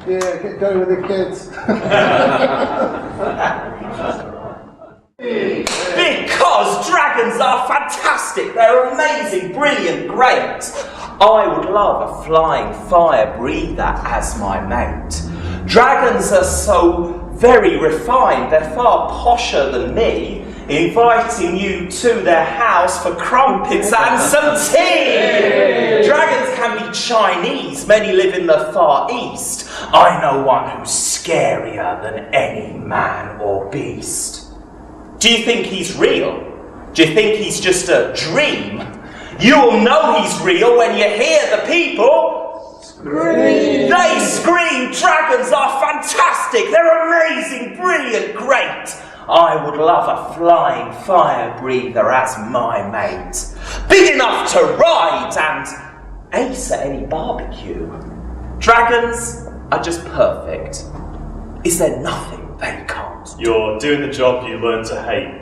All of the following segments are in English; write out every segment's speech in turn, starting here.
Yeah, get going with the kids. Because dragons are fantastic, they're amazing, brilliant, great. I would love a flying fire breather as my mate. Dragons are so very refined, they're far posher than me, inviting you to their house for crumpets and some tea. Dragons can be Chinese, many live in the Far East. I know one who's scarier than any man or beast. Do you think he's real? Do you think he's just a dream? You'll know he's real when you hear the people scream. They scream, dragons are fantastic, they're amazing, brilliant, great. I would love a flying fire breather as my mate. Big enough to ride and ace at any barbecue. Dragons are just perfect. Is there nothing they can't do? You're doing the job you learn to hate,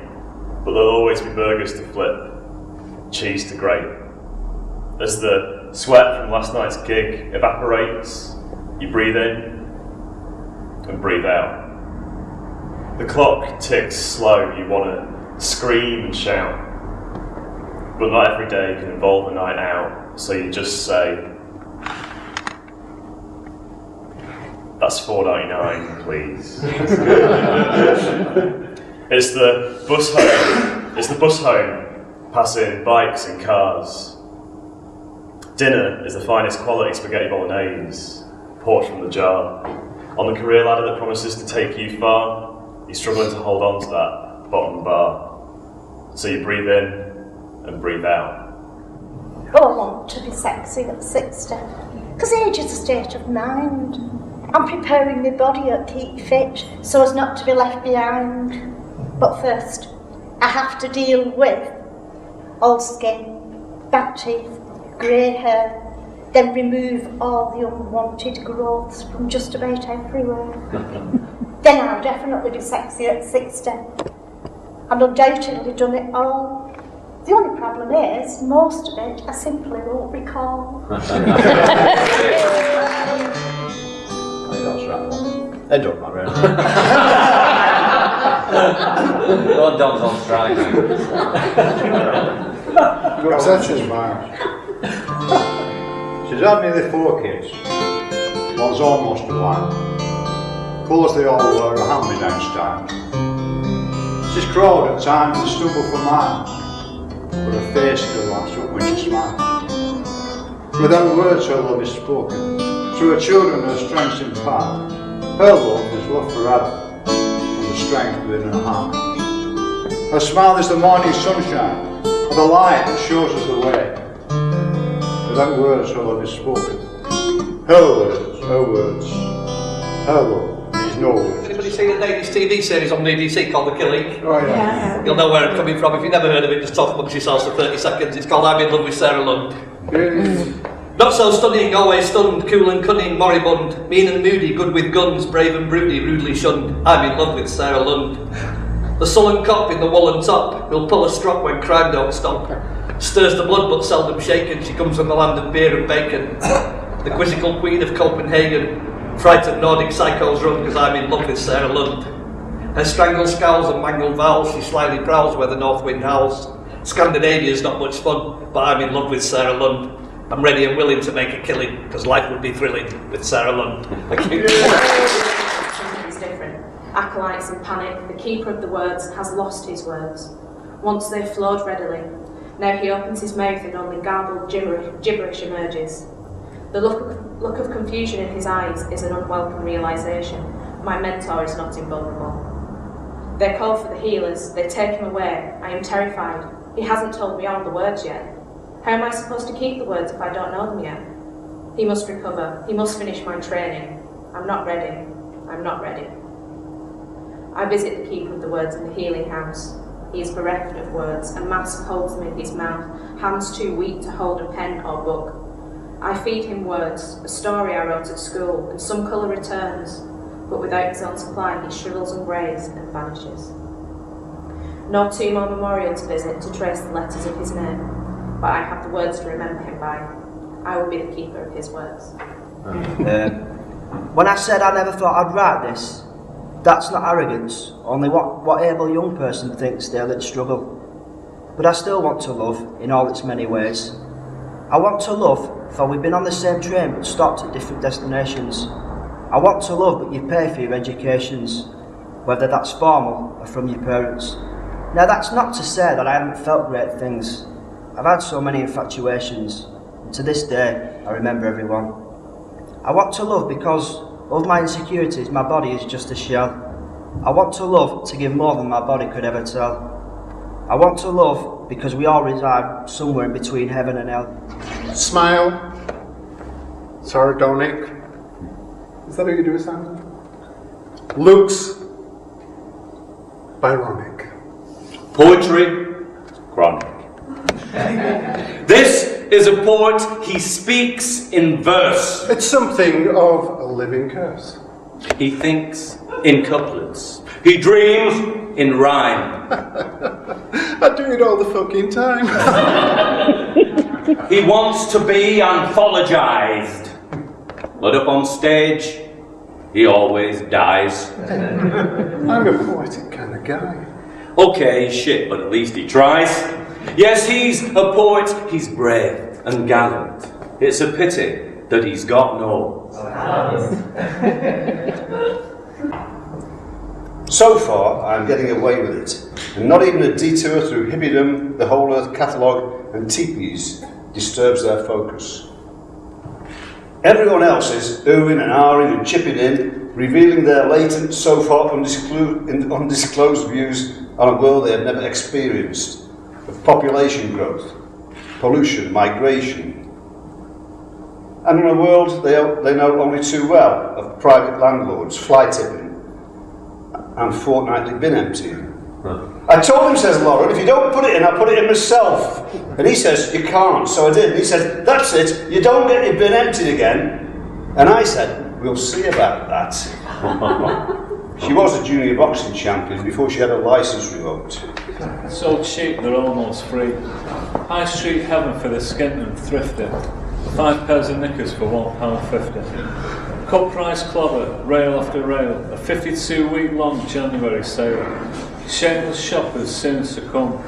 but there'll always be burgers to flip, cheese to grate. As the sweat from last night's gig evaporates, you breathe in and breathe out. The clock ticks slow, you want to scream and shout, but not every day can involve a night out, so you just say, "That's $4.99, please." It's the bus home. It's the bus home, passing bikes and cars. Dinner is the finest quality spaghetti bolognese, poured from the jar. On the career ladder that promises to take you far, you're struggling to hold on to that bottom bar. So you breathe in and breathe out. Oh, I want to be sexy at 60, because age is a state of mind. I'm preparing my body to keep fit so as not to be left behind. But first, I have to deal with old skin, bad teeth, grey hair, then remove all the unwanted growths from just about everywhere. Then I'll definitely be sexy at 60. And undoubtedly done it all. The only problem is, most of it I simply won't recall. They don't matter. Lord Don's on strike. Got obsessions, Mark. She's had nearly 4 kids. One's almost a wife. Colours they all were a hand-me-down style. She's crawled at times and stumbled for miles, but her face still lights up when she smiles. Without words her love is spoken, through her children her strength's impart. Her love is love forever, and the strength within her heart. Her smile is the morning sunshine, or the light that shows us the way. Without words her love is spoken. Her words, her love. No. Anybody seen a latest TV series on BBC called The Killing? Oh yeah. You'll know where I'm coming from. If you've never heard of it, just talk amongst yourselves for 30 seconds. It's called I'm in Love with Sarah Lund. Not so stunning, always stunned, cool and cunning, moribund, mean and moody, good with guns, brave and broody, rudely shunned. I'm in love with Sarah Lund. The sullen cop in the woolen top will pull a strop when crime don't stop. Stirs the blood but seldom shaken. She comes from the land of beer and bacon. The quizzical queen of Copenhagen. Frightened Nordic psychos run because I'm in love with Sarah Lund. Her strangled scowls and mangled vowels, she slyly prowls where the north wind howls. Scandinavia's not much fun, but I'm in love with Sarah Lund. I'm ready and willing to make a killing, because life would be thrilling with Sarah Lund. Thank you. Something is different. Acolytes in panic, the keeper of the words has lost his words. Once they flowed readily. Now he opens his mouth and only garbled gibberish emerges. The look of confusion in his eyes is an unwelcome realisation. My mentor is not invulnerable. They call for the healers, they take him away. I am terrified. He hasn't told me all the words yet. How am I supposed to keep the words if I don't know them yet? He must recover. He must finish my training. I'm not ready. I'm not ready. I visit the keeper of the words in the healing house. He is bereft of words. A mask holds them in his mouth, hands too weak to hold a pen or book. I feed him words, a story I wrote at school, and some colour returns, but without his own supply he shrivels and greys and vanishes. No tomb or memorial to visit to trace the letters of his name, but I have the words to remember him by. I will be the keeper of his words. When I said I never thought I'd write this, that's not arrogance, only what able young person thinks they'll struggle. But I still want to love in all its many ways. I want to love, for we've been on the same train but stopped at different destinations. I want to love, but you pay for your educations, whether that's formal or from your parents. Now that's not to say that I haven't felt great things. I've had so many infatuations, and to this day I remember everyone. I want to love because of my insecurities, my body is just a shell. I want to love to give more than my body could ever tell. I want to love because we all reside somewhere in between heaven and hell. Smile. Sardonic. Is that how you do it, Simon? Looks Byronic. Poetry, chronic. This is a poet, he speaks in verse. It's something of a living curse. He thinks in couplets. He dreams in rhyme. I do it all the fucking time. He wants to be anthologized, but up on stage, he always dies. I'm a poetic kind of guy. Okay, shit, but at least he tries. Yes, he's a poet, he's brave and gallant. It's a pity that he's got no. So far, I'm getting away with it, and not even a detour through hippiedom, the Whole Earth catalogue, and teepees disturbs their focus. Everyone else is oohing and ahhing and chipping in, revealing their latent, so far undisclosed views on a world they have never experienced, of population growth, pollution, migration, and in a world they know only too well, of private landlords, fly tipping, and fortnightly bin emptying. I told him, says Lauren, if you don't put it in, I'll put it in myself. And he says, you can't, so I did. And he said, that's it, you don't get your bin emptied again. And I said, we'll see about that. She was a junior boxing champion before she had her licence revoked. So cheap they're almost free. High street heaven for the skint and thrifty. 5 pairs of knickers for £1.50. Cut price clobber, rail after rail. A 52-week long January sale. Shameless shoppers soon succumb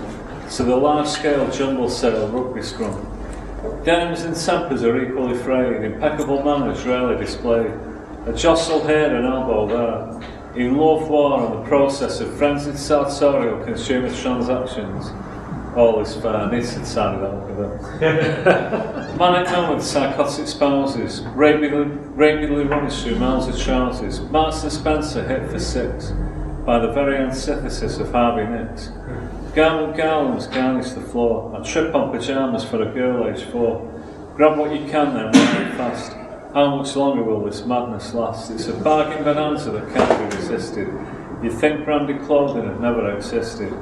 to the large-scale jumble sale rugby scrum. Denims and tempers are equally frayed, impeccable manners rarely displayed. A jostle here and elbow there. In love war and the process of frenzied sartorial consumer transactions. All is fair, needs to sign it out with it. Manic moments, psychotic spouses, rapidly runs through miles of trousers. Marks and Spencer hit for 6. By the very antithesis of Harvey Nicks. Garment garlands garnish the floor. I trip on pyjamas for a girl aged 4. Grab what you can then, wear it fast. How much longer will this madness last? It's a bargain bonanza that can't be resisted. You'd think branded clothing had never existed.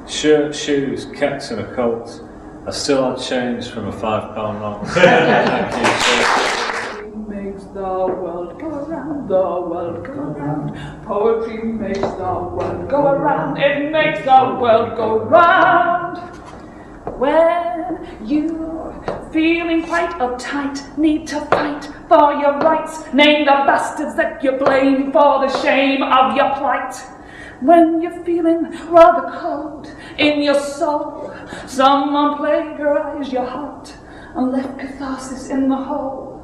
Shirt, shoes, kecks and a coat. I still had change from a £5 note. Thank you. Makes the world go round, the world go round. Poetry makes the world go around. It makes the world go round. When you're feeling quite uptight, need to fight for your rights. Name the bastards that you blame for the shame of your plight. When you're feeling rather cold in your soul, someone plagiarized your heart and left catharsis in the hole.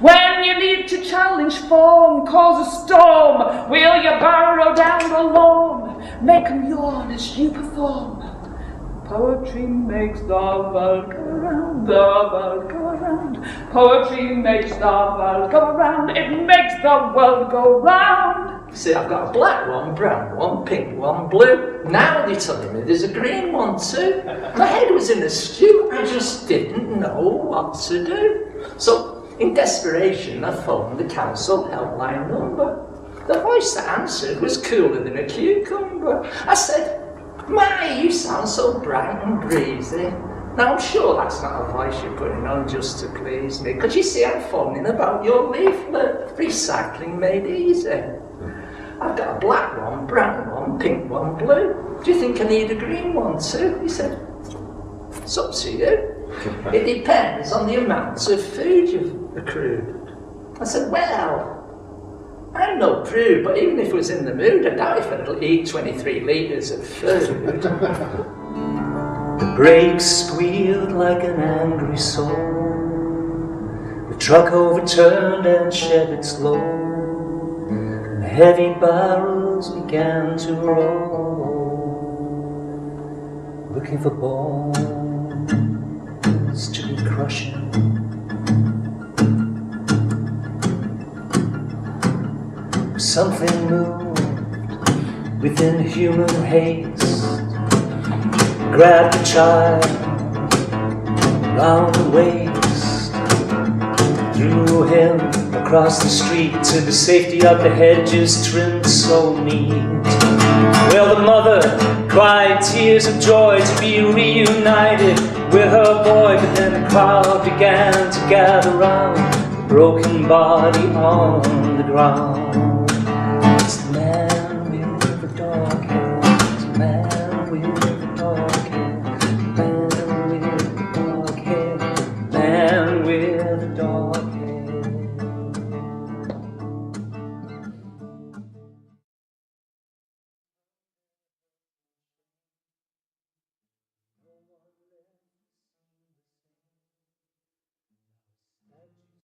When you need to challenge form, cause a storm, will you burrow down the lawn, make them yawn as you perform. Poetry makes the world go round, the world go around. Poetry makes the world go around, it makes the world go round. See, I've got a black one, brown one, pink one, blue. Now they're telling me there's a green one too. My head was in a stew, I just didn't know what to do. So, in desperation, I phoned the council helpline number. The voice that answered was cooler than a cucumber. I said, "My, you sound so bright and breezy." Now, I'm sure that's not a voice you're putting on just to please me. Because you see, I'm phoning about your leaflet, recycling made easy. I've got a black one, brown one, pink one, blue. Do you think I need a green one too? He said, "It's up to you. It depends on the amount of food you've accrued." I said, "Well, I'm no prude, but even if I was in the mood, I doubt if I'd eat 23 litres of food. The brakes squealed like an angry soul. The truck overturned and shed its load. The heavy barrels began to roll, looking for bones to be crushing. Something moved within human haste, grabbed the child round the waist, threw him across the street to the safety of the hedges trimmed so neat. Well, the mother cried tears of joy to be reunited with her boy, but then the crowd began to gather round the broken body on the ground. It's the man with the dog hair, it's the man